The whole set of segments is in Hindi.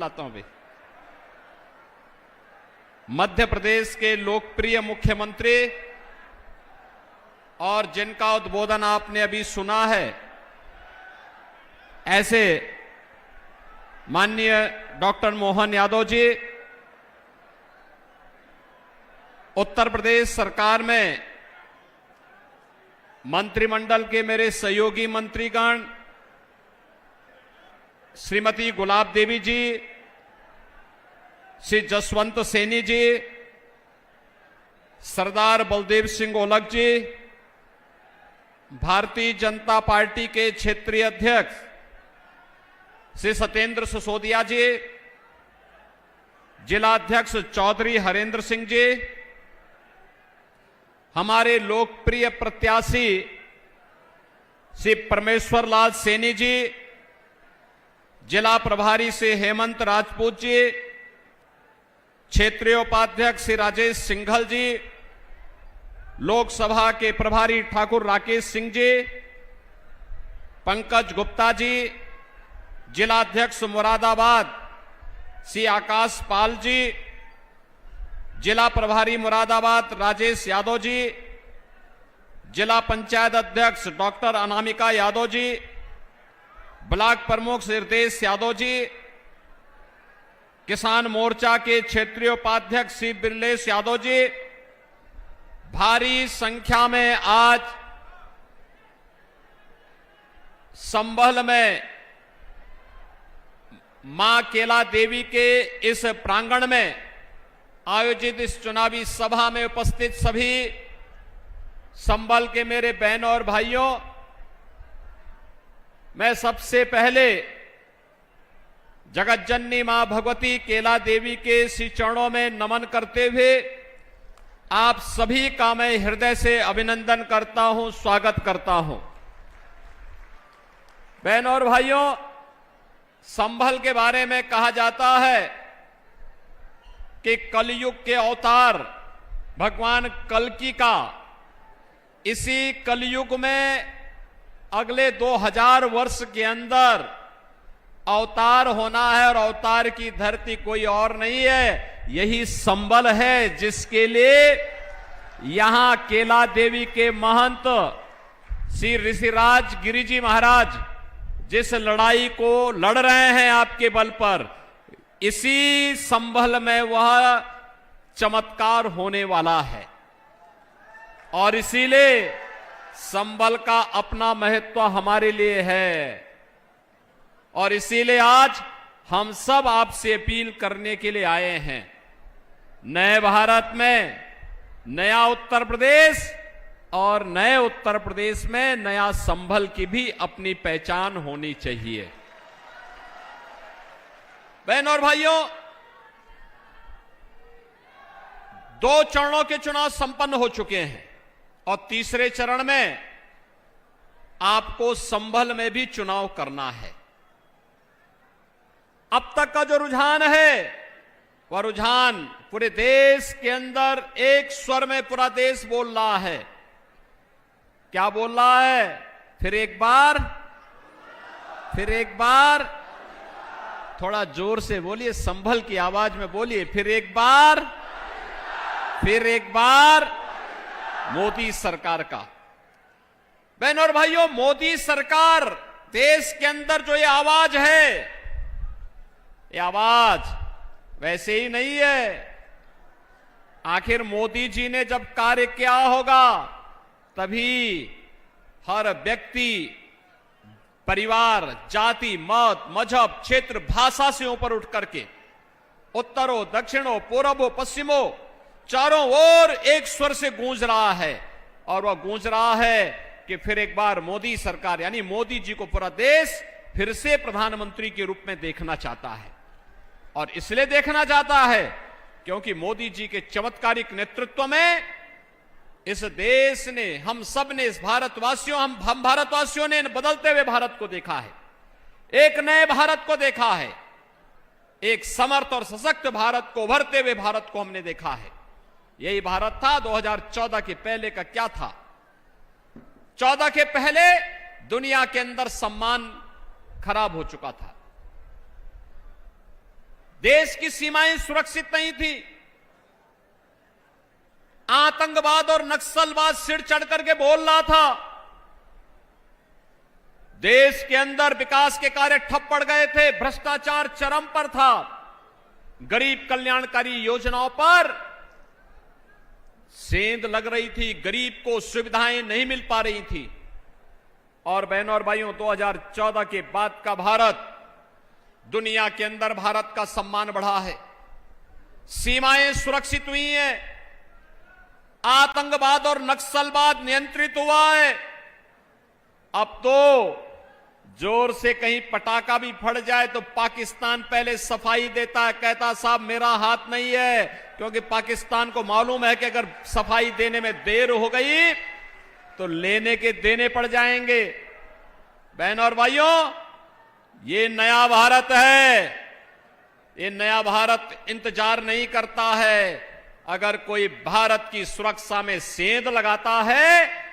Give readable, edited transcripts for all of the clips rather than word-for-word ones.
लाता हूं। मध्य प्रदेश के लोकप्रिय मुख्यमंत्री और जिनका उद्बोधन आपने अभी सुना है, ऐसे माननीय डॉक्टर मोहन यादव जी उत्तर प्रदेश सरकार में मंत्रिमंडल के मेरे सहयोगी मंत्रीगण, श्रीमती गुलाब देवी जी, श्री जसवंत सैनी जी, सरदार बलदेव सिंह ओलख जी, भारतीय जनता पार्टी के क्षेत्रीय अध्यक्ष श्री सत्येंद्र सिसोदिया जी, जिला अध्यक्ष चौधरी हरेंद्र सिंह जी, हमारे लोकप्रिय प्रत्याशी श्री परमेश्वर लाल सैनी जी, जिला प्रभारी श्री हेमंत राजपूत जी, क्षेत्रीय उपाध्यक्ष श्री राजेश सिंघल जी, लोकसभा के प्रभारी ठाकुर राकेश सिंह जी, पंकज गुप्ता जी, जिला अध्यक्ष मुरादाबाद श्री आकाश पाल जी, जिला प्रभारी मुरादाबाद राजेश यादव जी, जिला पंचायत अध्यक्ष डॉक्टर अनामिका यादव जी, ब्लॉक प्रमुख श्री हृदेश यादव जी, किसान मोर्चा के क्षेत्रीय उपाध्यक्ष श्री बिरलेश यादव जी, भारी संख्या में आज संभल में मां केला देवी के इस प्रांगण में आयोजित इस चुनावी सभा में उपस्थित सभी संभल के मेरे बहनों और भाइयों, मैं सबसे पहले जगत जननी मां भगवती केला देवी के श्री चरणों में नमन करते हुए आप सभी का मैं हृदय से अभिनंदन करता हूं, स्वागत करता हूं। बहनों और भाइयों, संभल के बारे में कहा जाता है कि कलयुग के अवतार भगवान कल्कि का इसी कलयुग में अगले 2000 वर्ष के अंदर अवतार होना है, और अवतार की धरती कोई और नहीं है, यही संभल है, जिसके लिए यहां केला देवी के महंत श्री ऋषिराज गिरिजी महाराज जिस लड़ाई को लड़ रहे हैं आपके बल पर, इसी संभल में वह चमत्कार होने वाला है। और इसीलिए संभल का अपना महत्व हमारे लिए है, और इसीलिए आज हम सब आपसे अपील करने के लिए आए हैं। नए भारत में नया उत्तर प्रदेश, और नए उत्तर प्रदेश में नया संभल की भी अपनी पहचान होनी चाहिए। बहनों और भाइयों, 2 चरणों के चुनाव संपन्न हो चुके हैं, और तीसरे चरण में आपको संभल में भी चुनाव करना है। अब तक का जो रुझान है, वह रुझान पूरे देश के अंदर एक स्वर में पूरा देश बोल रहा है। क्या बोल रहा है? फिर एक बार, फिर एक बार, थोड़ा जोर से बोलिए, संभल की आवाज में बोलिए। फिर एक बार, फिर एक बार मोदी सरकार का। बहनों और भाइयों, मोदी सरकार देश के अंदर जो ये आवाज है, ये आवाज वैसे ही नहीं है। आखिर मोदी जी ने जब कार्य किया होगा, तभी हर व्यक्ति, परिवार, जाति, मत, मजहब, क्षेत्र, भाषा से ऊपर उठ करके उत्तरों, दक्षिणों, पूर्वों, पश्चिमों, चारों ओर एक स्वर से गूंज रहा है। और वह गूंज रहा है कि फिर एक बार मोदी सरकार, यानी मोदी जी को पूरा देश फिर से प्रधानमंत्री के रूप में देखना चाहता है। और इसलिए देखना चाहता है क्योंकि मोदी जी के चमत्कारिक नेतृत्व में इस देश ने, हम सब ने, इस भारतवासियों, हम भारतवासियों ने बदलते हुए भारत को देखा है, एक नए भारत को देखा है, एक समर्थ और सशक्त भारत को, उभरते हुए भारत को हमने देखा है। यही भारत था। 2014 के पहले का क्या था? 14 के पहले दुनिया के अंदर सम्मान खराब हो चुका था। देश की सीमाएं सुरक्षित नहीं थी। आतंकवाद और नक्सलवाद सिर चढ़ करके बोल रहा था। देश के अंदर विकास के कार्य ठप पड़ गए थे, भ्रष्टाचार चरम पर था, गरीब कल्याणकारी योजनाओं पर सेंध लग रही थी, गरीब को सुविधाएं नहीं मिल पा रही थी। और बहनों और भाइयों, 2014 के बाद का भारत, दुनिया के अंदर भारत का सम्मान बढ़ा है, सीमाएं सुरक्षित हुई हैं, आतंकवाद और नक्सलवाद नियंत्रित हुआ है। अब तो जोर से कहीं पटाखा भी फट जाए तो पाकिस्तान पहले सफाई देता है, कहता साहब मेरा हाथ नहीं है, क्योंकि पाकिस्तान को मालूम है कि अगर सफाई देने में देर हो गई तो लेने के देने पड़ जाएंगे। बहनों और भाइयों, ये नया भारत है, ये नया भारत इंतजार नहीं करता है। अगर कोई भारत की सुरक्षा में सेंध लगाता है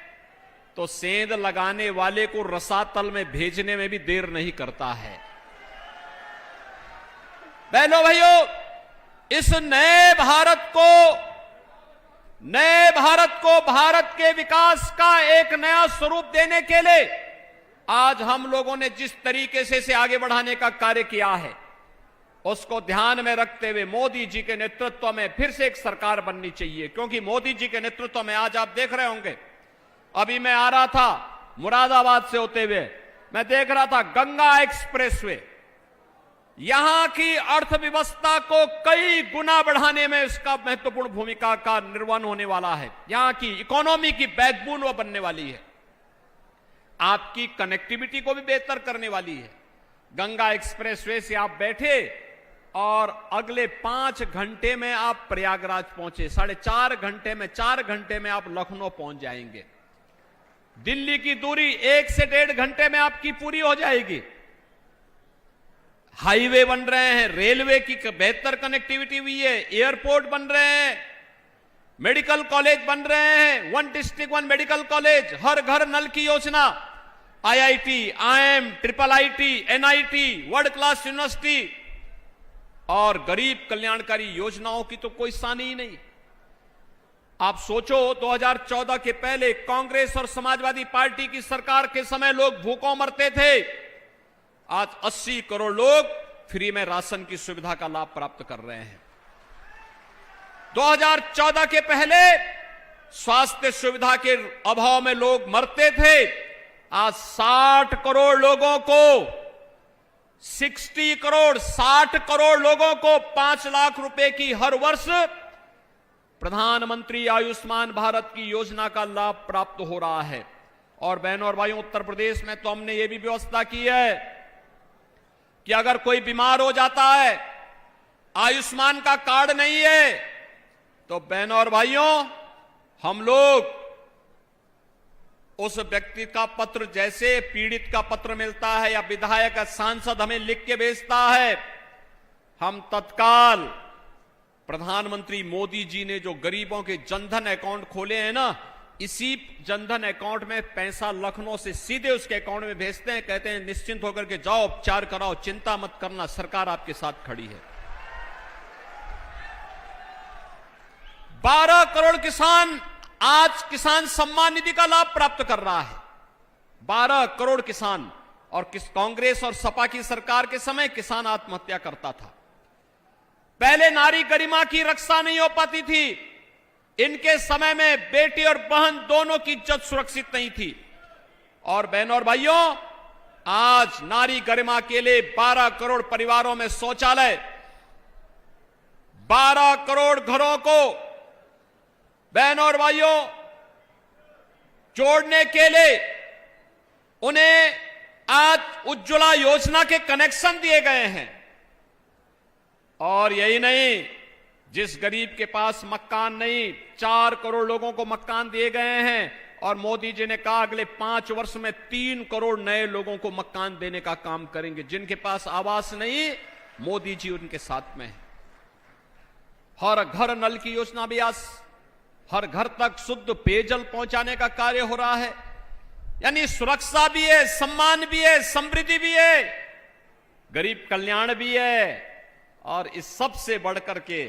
तो सेंध लगाने वाले को रसातल में भेजने में भी देर नहीं करता है। बहनों भाइयों, इस नए भारत को भारत के विकास का एक नया स्वरूप देने के लिए आज हम लोगों ने जिस तरीके से इसे आगे बढ़ाने का कार्य किया है, उसको ध्यान में रखते हुए मोदी जी के नेतृत्व में फिर से एक सरकार बननी चाहिए। क्योंकि मोदी जी के नेतृत्व में आज आप देख रहे होंगे, अभी मैं आ रहा था मुरादाबाद से होते हुए, मैं देख रहा था गंगा एक्सप्रेसवे, यहां की अर्थव्यवस्था को कई गुना बढ़ाने में इसका महत्वपूर्ण भूमिका का निर्वहन होने वाला है। यहां की इकोनॉमी की बैकबोन वो बनने वाली है, आपकी कनेक्टिविटी को भी बेहतर करने वाली है। गंगा एक्सप्रेसवे से आप बैठे और अगले 5 घंटे में आप प्रयागराज पहुंचे, 4.5 घंटे में, 4 घंटे में आप लखनऊ पहुंच जाएंगे। दिल्ली की दूरी 1 से 1.5 घंटे में आपकी पूरी हो जाएगी। हाईवे बन रहे हैं, रेलवे की बेहतर कनेक्टिविटी हुई है, एयरपोर्ट बन रहे हैं, मेडिकल कॉलेज बन रहे हैं, 1 डिस्ट्रिक्ट 1 मेडिकल कॉलेज, हर घर नल की योजना, IIT, IIM, IIIT, NIT, world class university और गरीब कल्याणकारी योजनाओं की तो कोई सानी ही नहीं। आप सोचो, 2014 के पहले कांग्रेस और समाजवादी पार्टी की सरकार के समय लोग भूखों मरते थे, आज 80 करोड़ लोग फ्री में राशन की सुविधा का लाभ प्राप्त कर रहे हैं। 2014 के पहले स्वास्थ्य सुविधा के अभाव में लोग मरते थे, आज 60 करोड़ लोगों को 60 करोड़ लोगों को 5 लाख रुपए की हर वर्ष प्रधानमंत्री आयुष्मान भारत की योजना का लाभ प्राप्त हो रहा है। और बहनों और भाइयों, उत्तर प्रदेश में तो हमने ये भी व्यवस्था की है कि अगर कोई बीमार हो जाता है, आयुष्मान का कार्ड नहीं है, तो बहनों और भाइयों, हम लोग उस व्यक्ति का पत्र, जैसे पीड़ित का पत्र मिलता है या विधायक या सांसद हमें लिख के भेजता है, हम तत्काल प्रधानमंत्री मोदी जी ने जो गरीबों के जनधन अकाउंट खोले हैं ना, इसी जनधन अकाउंट में पैसा लखनऊ से सीधे उसके अकाउंट में भेजते हैं, कहते हैं निश्चिंत होकर के जाओ, उपचार कराओ, चिंता मत करना, सरकार आपके साथ खड़ी है। 12 करोड़ किसान आज किसान सम्मान निधि का लाभ प्राप्त कर रहा है। 12 करोड़ किसान। और कांग्रेस और सपा की सरकार के समय किसान आत्महत्या करता था। पहले नारी गरिमा की रक्षा नहीं हो पाती थी, इनके समय में बेटी और बहन दोनों की इज्जत सुरक्षित नहीं थी। और बहनों और भाइयों, आज नारी गरिमा के लिए 12 करोड़ परिवारों में शौचालय, 12 करोड़ घरों को बहनों और भाइयों जोड़ने के लिए उन्हें आज उज्ज्वला योजना के कनेक्शन दिए गए हैं। और यही नहीं, जिस गरीब के पास मकान नहीं, 4 करोड़ लोगों को मकान दिए गए हैं। और मोदी जी ने कहा अगले 5 वर्ष में 3 करोड़ नए लोगों को मकान देने का काम करेंगे। जिनके पास आवास नहीं, मोदी जी उनके साथ में है। हर घर नल की योजना भी आज हर घर तक शुद्ध पेयजल पहुंचाने का कार्य हो रहा है। यानी सुरक्षा भी है, सम्मान भी है, समृद्धि भी है, गरीब कल्याण भी है। और इस सब से बढ़कर के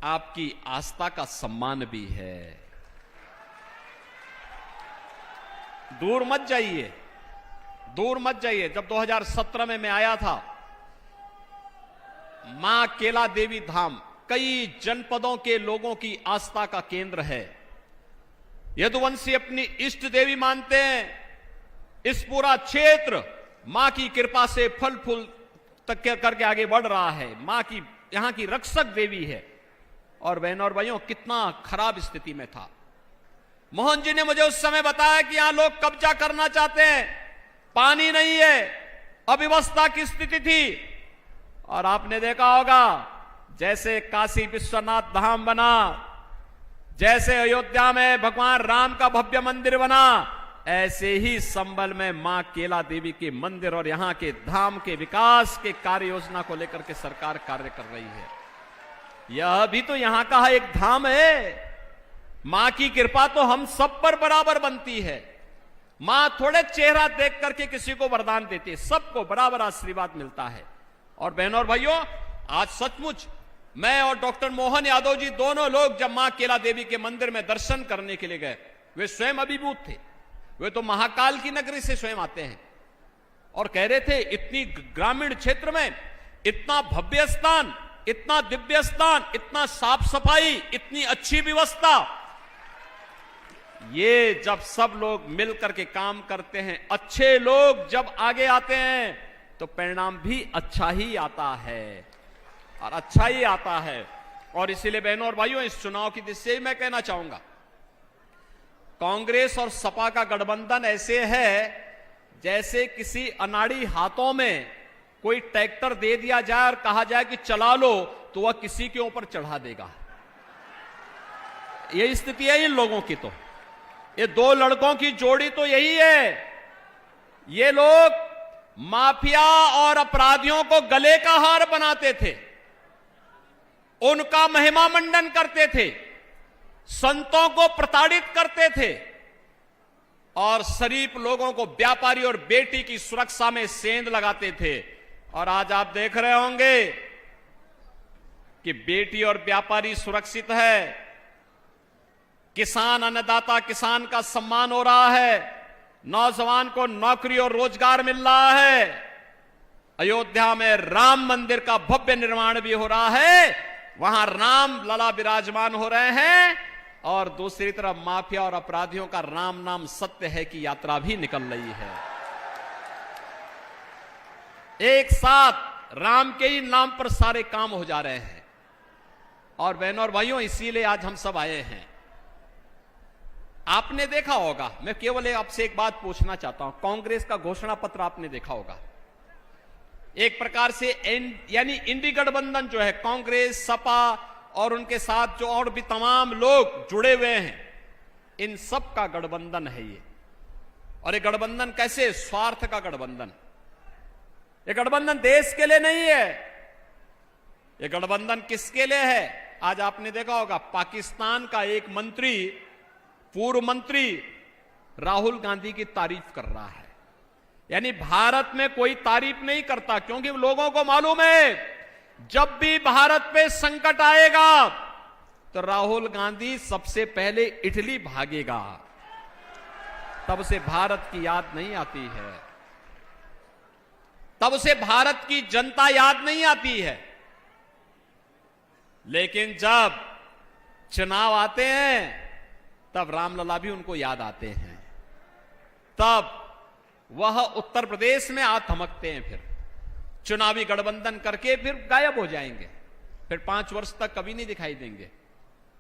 आपकी आस्था का सम्मान भी है। दूर मत जाइए, दूर मत जाइए। जब 2017 में मैं आया था, मां केला देवी धाम कई जनपदों के लोगों की आस्था का केंद्र है। यदुवंशी अपनी इष्ट देवी मानते हैं। इस पूरा क्षेत्र मां की कृपा से फल फूल तक करके आगे बढ़ रहा है। मां की यहां की रक्षक देवी है। और बहनों और भाइयों, कितना खराब स्थिति में था। मोहन जी ने मुझे उस समय बताया कि यहां लोग कब्जा करना चाहते हैं, पानी नहीं है, अव्यवस्था की स्थिति थी। और आपने देखा होगा, जैसे काशी विश्वनाथ धाम बना, जैसे अयोध्या में भगवान राम का भव्य मंदिर बना, ऐसे ही संभल में मां केला देवी के मंदिर और यहां के धाम के विकास के कार्य योजना को लेकर के सरकार कार्य कर रही है। यह भी तो यहां का एक धाम है। मां की कृपा तो हम सब पर बराबर बनती है। मां थोड़े चेहरा देख करके किसी को वरदान देती है, सबको बराबर आशीर्वाद मिलता है। और बहनों और भाइयों, आज सचमुच मैं और डॉक्टर मोहन यादव जी दोनों लोग जब मां केला देवी के मंदिर में दर्शन करने के लिए गए, वे स्वयं अभिभूत थे। वे तो महाकाल की नगरी से स्वयं आते हैं और कह रहे थे, इतनी ग्रामीण क्षेत्र में इतना भव्य स्थान, इतना दिव्य स्थान, इतना साफ सफाई, इतनी अच्छी व्यवस्था, ये जब सब लोग मिलकर के काम करते हैं, अच्छे लोग जब आगे आते हैं, तो परिणाम भी अच्छा ही आता है और अच्छा ही आता है। और इसीलिए बहनों और भाइयों, इस चुनाव की दृष्टि से मैं कहना चाहूंगा, कांग्रेस और सपा का गठबंधन ऐसे है जैसे किसी अनाड़ी हाथों में कोई ट्रैक्टर दे दिया जाए और कहा जाए कि चला लो, तो वह किसी के ऊपर चढ़ा देगा। यही स्थिति है इन लोगों की। तो ये दो लड़कों की जोड़ी तो यही है। ये लोग माफिया और अपराधियों को गले का हार बनाते थे, उनका महिमा मंडन करते थे, संतों को प्रताड़ित करते थे और शरीफ लोगों को व्यापारी और बेटी की सुरक्षा में सेंध लगाते थे। और आज आप देख रहे होंगे कि बेटी और व्यापारी सुरक्षित है, किसान अन्नदाता किसान का सम्मान हो रहा है, नौजवान को नौकरी और रोजगार मिल रहा है, अयोध्या में राम मंदिर का भव्य निर्माण भी हो रहा है, वहां राम लला विराजमान हो रहे हैं, और दूसरी तरफ माफिया और अपराधियों का राम नाम सत्य है की यात्रा भी निकल रही है। एक साथ राम के ही नाम पर सारे काम हो जा रहे हैं। और बहनों और भाइयों, इसीलिए आज हम सब आए हैं। आपने देखा होगा, मैं केवल आपसे एक बात पूछना चाहता हूं, कांग्रेस का घोषणा पत्र आपने देखा होगा। एक प्रकार से यानी इंडी गठबंधन जो है, कांग्रेस, सपा और उनके साथ जो और भी तमाम लोग जुड़े हुए हैं, इन सब का गठबंधन है ये। और ये गठबंधन कैसे? स्वार्थ का गठबंधन। ये गठबंधन देश के लिए नहीं है। ये गठबंधन किसके लिए है? आज आपने देखा होगा, पाकिस्तान का एक मंत्री, पूर्व मंत्री राहुल गांधी की तारीफ कर रहा है। यानी भारत में कोई तारीफ नहीं करता, क्योंकि लोगों को मालूम है जब भी भारत पे संकट आएगा तो राहुल गांधी सबसे पहले इटली भागेगा, तब से भारत की याद नहीं आती है, तब से भारत की जनता याद नहीं आती है। लेकिन जब चुनाव आते हैं तब रामलला भी उनको याद आते हैं, तब वह उत्तर प्रदेश में आ थमकते हैं, फिर चुनावी गठबंधन करके फिर गायब हो जाएंगे, फिर 5 वर्ष तक कभी नहीं दिखाई देंगे।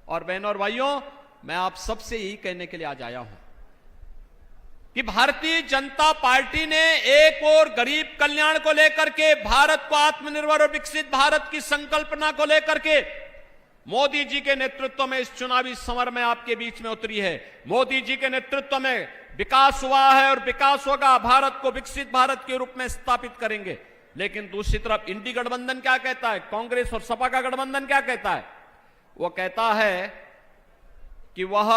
और बहनों और भाइयों, मैं आप सबसे यही कहने के लिए आज आया हूं कि भारतीय जनता पार्टी ने एक और गरीब कल्याण को लेकर के, भारत को आत्मनिर्भर और विकसित भारत की संकल्पना को लेकर के मोदी जी के नेतृत्व में इस चुनावी समर में आपके बीच में उतरी है। मोदी जी के नेतृत्व में विकास हुआ है और विकास होगा, भारत को विकसित भारत के रूप में स्थापित करेंगे। लेकिन दूसरी तरफ इंडी गठबंधन क्या कहता है? कांग्रेस और सपा का गठबंधन क्या कहता है? वो कहता है कि वह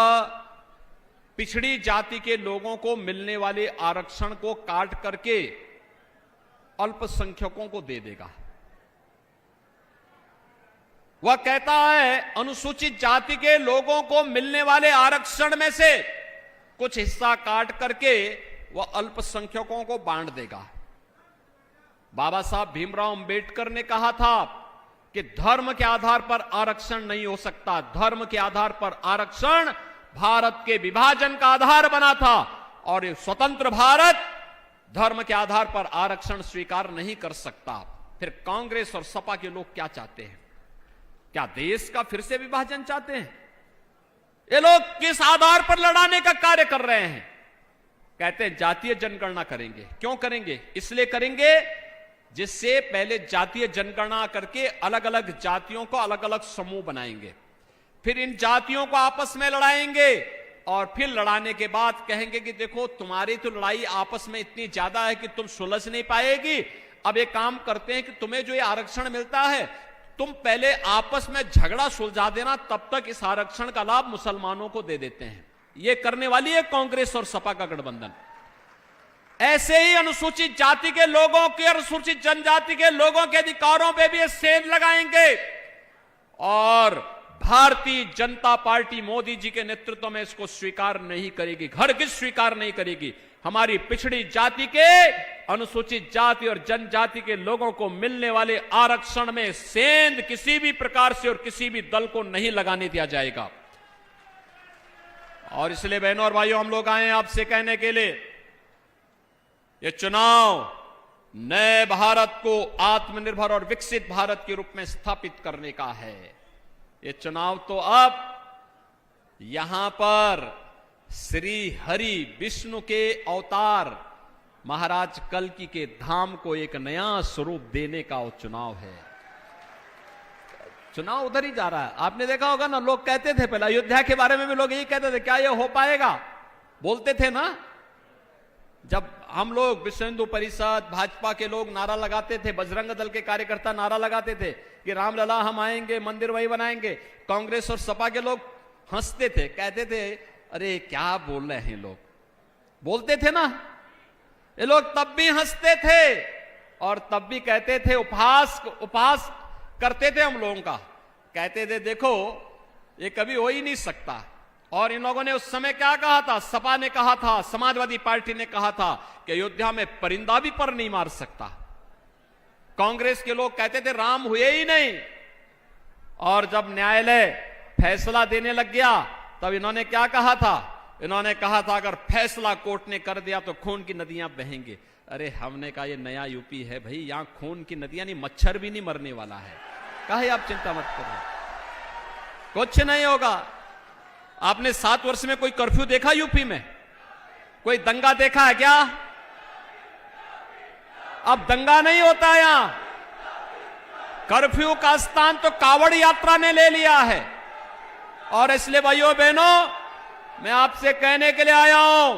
पिछड़ी जाति के लोगों को मिलने वाले आरक्षण को काट करके अल्पसंख्यकों को दे देगा। वह कहता है अनुसूचित जाति के लोगों को मिलने वाले आरक्षण में से कुछ हिस्सा काट करके वह अल्पसंख्यकों को बांट देगा। बाबा साहब भीमराव अंबेडकर ने कहा था कि धर्म के आधार पर आरक्षण नहीं हो सकता। धर्म के आधार पर आरक्षण भारत के विभाजन का आधार बना था और ये स्वतंत्र भारत धर्म के आधार पर आरक्षण स्वीकार नहीं कर सकता। फिर कांग्रेस और सपा के लोग क्या चाहते हैं? क्या देश का फिर से विभाजन चाहते हैं? ये लोग किस आधार पर लड़ाने का कार्य कर रहे हैं? कहते हैं जातीय जनगणना करेंगे। क्यों करेंगे? इसलिए करेंगे जिससे पहले जातीय जनगणना करके अलग अलग जातियों को अलग अलग समूह बनाएंगे, फिर इन जातियों को आपस में लड़ाएंगे और फिर लड़ाने के बाद कहेंगे कि देखो तुम्हारी तो लड़ाई आपस में इतनी ज्यादा है कि तुम सुलझ नहीं पाएगी। अब एक काम करते हैं कि तुम्हें जो ये आरक्षण मिलता है तुम पहले आपस में झगड़ा सुलझा देना, तब तक इस आरक्षण का लाभ मुसलमानों को दे देते हैं। ये करने वाली है कांग्रेस और सपा का गठबंधन। ऐसे ही अनुसूचित जाति के लोगों के, अनुसूचित जनजाति के लोगों के अधिकारों पे भी सेंध लगाएंगे और भारतीय जनता पार्टी मोदी जी के नेतृत्व में इसको स्वीकार नहीं करेगी। हरगिज स्वीकार नहीं करेगी। हमारी पिछड़ी जाति के, अनुसूचित जाति और जनजाति के लोगों को मिलने वाले आरक्षण में सेंध किसी भी प्रकार से और किसी भी दल को नहीं लगाने दिया जाएगा। और इसलिए बहनों और भाइयों, हम लोग आए हैं आपसे कहने के लिए, ये चुनाव नए भारत को आत्मनिर्भर और विकसित भारत के रूप में स्थापित करने का है। ये चुनाव तो अब यहां पर श्री हरि विष्णु के अवतार महाराज कल्कि के धाम को एक नया स्वरूप देने का चुनाव है। चुनाव उधर ही जा रहा है। आपने देखा होगा ना, लोग कहते थे पहले अयोध्या के बारे में भी लोग यही कहते थे, क्या ये हो पाएगा? बोलते थे ना, जब हम लोग विश्व हिंदू परिषद भाजपा के लोग नारा लगाते थे, बजरंग दल के कार्यकर्ता नारा लगाते थे कि रामलला हम आएंगे, मंदिर वही बनाएंगे, कांग्रेस और सपा के लोग हंसते थे, कहते थे अरे क्या बोल रहे हैं लोग। बोलते थे ना, ये लोग तब भी हंसते थे और तब भी कहते थे, उपहास करते थे हम लोगों का, कहते थे देखो ये कभी हो ही नहीं सकता। और इन लोगों ने उस समय क्या कहा था? सपा ने कहा था, समाजवादी पार्टी ने कहा था कि अयोध्या में परिंदा भी पर नहीं मार सकता। कांग्रेस के लोग कहते थे राम हुए ही नहीं। और जब न्यायालय फैसला देने लग गया तब इन्होंने क्या कहा था? इन्होंने कहा था अगर फैसला कोर्ट ने कर दिया तो खून की नदियां बहेंगे। अरे हमने कहा ये नया यूपी है भाई, यहां खून की नदियां नहीं, मच्छर भी नहीं मरने वाला है। काहे आप चिंता मत करो, कुछ नहीं होगा। आपने 7 वर्ष में कोई कर्फ्यू देखा यूपी में? कोई दंगा देखा है क्या? अब दंगा नहीं होता यहां। कर्फ्यू का स्थान तो कावड़ यात्रा ने ले लिया है। और इसलिए भाइयों बहनों, मैं आपसे कहने के लिए आया हूं,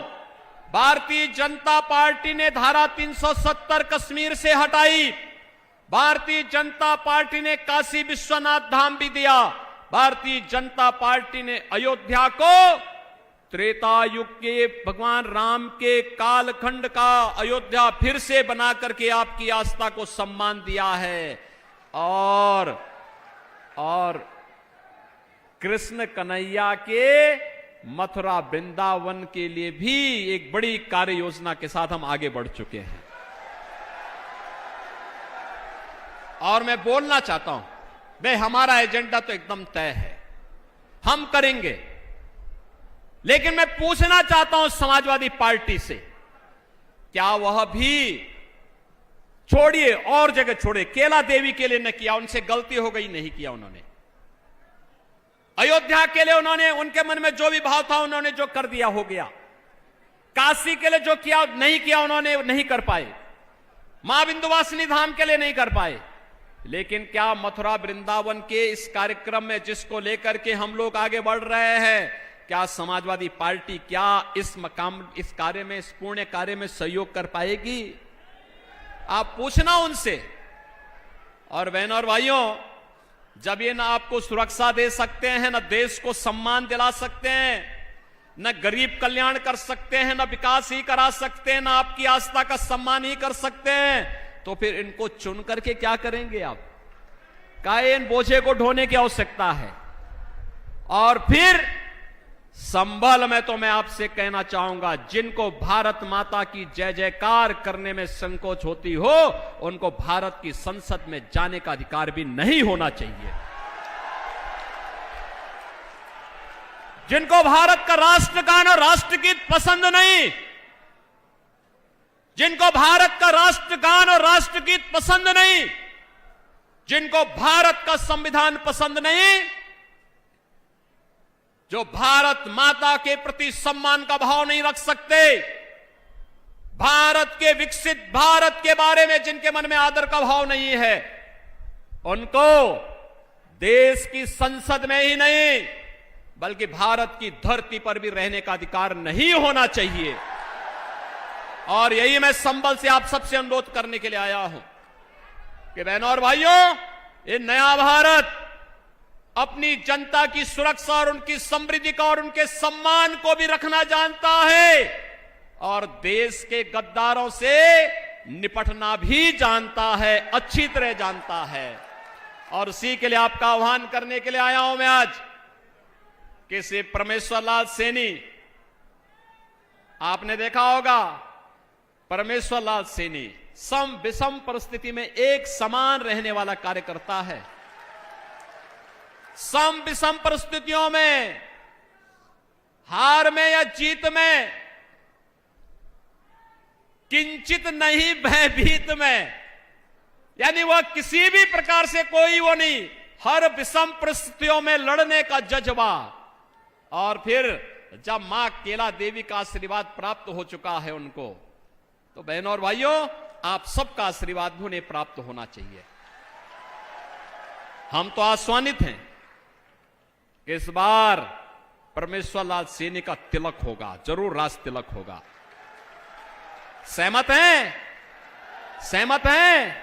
भारतीय जनता पार्टी ने धारा 370 कश्मीर से हटाई। भारतीय जनता पार्टी ने काशी विश्वनाथ धाम भी दिया। भारतीय जनता पार्टी ने अयोध्या को त्रेता युग के भगवान राम के कालखंड का अयोध्या फिर से बना करके आपकी आस्था को सम्मान दिया है। और कृष्ण कन्हैया के मथुरा वृंदावन के लिए भी एक बड़ी कार्य योजना के साथ हम आगे बढ़ चुके हैं। और मैं बोलना चाहता हूं, भाई हमारा एजेंडा तो एकदम तय है, हम करेंगे। लेकिन मैं पूछना चाहता हूं समाजवादी पार्टी से, क्या वह भी छोड़िए और जगह छोड़े, केला देवी के लिए न किया, उनसे गलती हो गई, नहीं किया उन्होंने। अयोध्या के लिए उन्होंने, उनके मन में जो भी भाव था उन्होंने जो कर दिया हो गया। काशी के लिए जो किया नहीं किया उन्होंने, नहीं कर पाए। मां विंध्यवासिनी धाम के लिए नहीं कर पाए। लेकिन क्या मथुरा वृंदावन के इस कार्यक्रम में जिसको लेकर के हम लोग आगे बढ़ रहे हैं, क्या समाजवादी पार्टी क्या इस कार्य में, इस पुण्य कार्य में सहयोग कर पाएगी? आप पूछना उनसे। और बहनों और भाइयों, जब ये ना आपको सुरक्षा दे सकते हैं, ना देश को सम्मान दिला सकते हैं, न गरीब कल्याण कर सकते हैं, न विकास ही करा सकते हैं, न आपकी आस्था का सम्मान ही कर सकते हैं, तो फिर इनको चुन करके क्या करेंगे आप? का इन बोझे को ढोने की आवश्यकता है। और फिर संभल में तो मैं आपसे कहना चाहूंगा, जिनको भारत माता की जय जयकार करने में संकोच होती हो, उनको भारत की संसद में जाने का अधिकार भी नहीं होना चाहिए। जिनको भारत का राष्ट्रगान और राष्ट्रगीत पसंद नहीं, जिनको भारत का राष्ट्रगान और राष्ट्रगीत पसंद नहीं, जिनको भारत का संविधान पसंद नहीं, जो भारत माता के प्रति सम्मान का भाव नहीं रख सकते, भारत के विकसित भारत के बारे में जिनके मन में आदर का भाव नहीं है, उनको देश की संसद में ही नहीं बल्कि भारत की धरती पर भी रहने का अधिकार नहीं होना चाहिए। और यही मैं संबल से आप सबसे अनुरोध करने के लिए आया हूं कि बहनों और भाइयों, ये नया भारत अपनी जनता की सुरक्षा और उनकी समृद्धि का और उनके सम्मान को भी रखना जानता है और देश के गद्दारों से निपटना भी जानता है, अच्छी तरह जानता है। और उसी के लिए आपका आह्वान करने के लिए आया हूं मैं आज कि श्री परमेश्वर लाल सैनी, आपने देखा होगा परमेश्वर लाल सैनी सम विषम परिस्थिति में एक समान रहने वाला कार्यकर्ता है। सम विषम परिस्थितियों में, हार में या जीत में, किंचित नहीं भयभीत में, यानी वह किसी भी प्रकार से कोई वो नहीं, हर विषम परिस्थितियों में लड़ने का जज्बा। और फिर जब मां केला देवी का आशीर्वाद प्राप्त हो चुका है उनको, तो बहनों और भाइयों, आप सबका आशीर्वाद भी उन्हें प्राप्त होना चाहिए। हम तो आश्वानित हैं कि इस बार परमेश्वर लाल सैनी का तिलक होगा, जरूर राज तिलक होगा। सहमत हैं? सहमत हैं?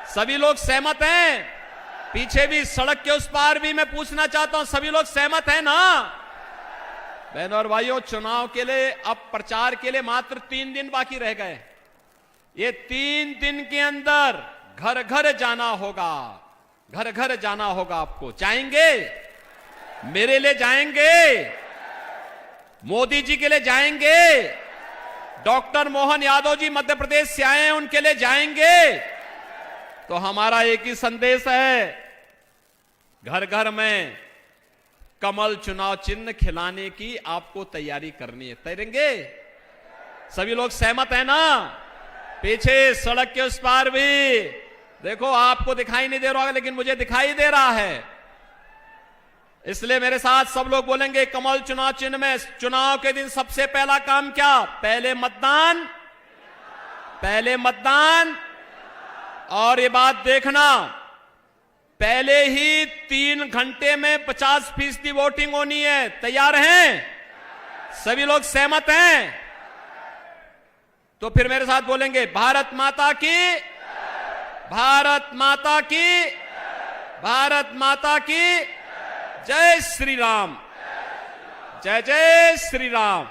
सभी लोग सहमत हैं? पीछे भी सड़क के उस पार भी मैं पूछना चाहता हूं, सभी लोग सहमत हैं ना? बहनों और भाइयों, चुनाव के लिए अब प्रचार के लिए मात्र 3 दिन बाकी रह गए। ये 3 दिन के अंदर घर घर जाना होगा, घर घर जाना होगा। आपको जाएंगे? मेरे लिए जाएंगे? मोदी जी के लिए जाएंगे? डॉक्टर मोहन यादव जी मध्य प्रदेश से आए हैं, उनके लिए जाएंगे? तो हमारा एक ही संदेश है, घर घर में कमल चुनाव चिन्ह खिलाने की आपको तैयारी करनी है। तैरेंगे? सभी लोग सहमत है ना? पीछे सड़क के उस पार भी देखो, आपको दिखाई नहीं दे रहा होगा लेकिन मुझे दिखाई दे रहा है, इसलिए मेरे साथ सब लोग बोलेंगे कमल चुनाव चिन्ह में। चुनाव के दिन सबसे पहला काम क्या? पहले मतदान, पहले मतदान। और ये बात देखना, पहले ही 3 घंटे में 50% वोटिंग होनी है। तैयार हैं? सभी लोग सहमत हैं? तो फिर मेरे साथ बोलेंगे, भारत माता की, भारत माता की, भारत माता की जय श्री राम, जय जय श्री राम।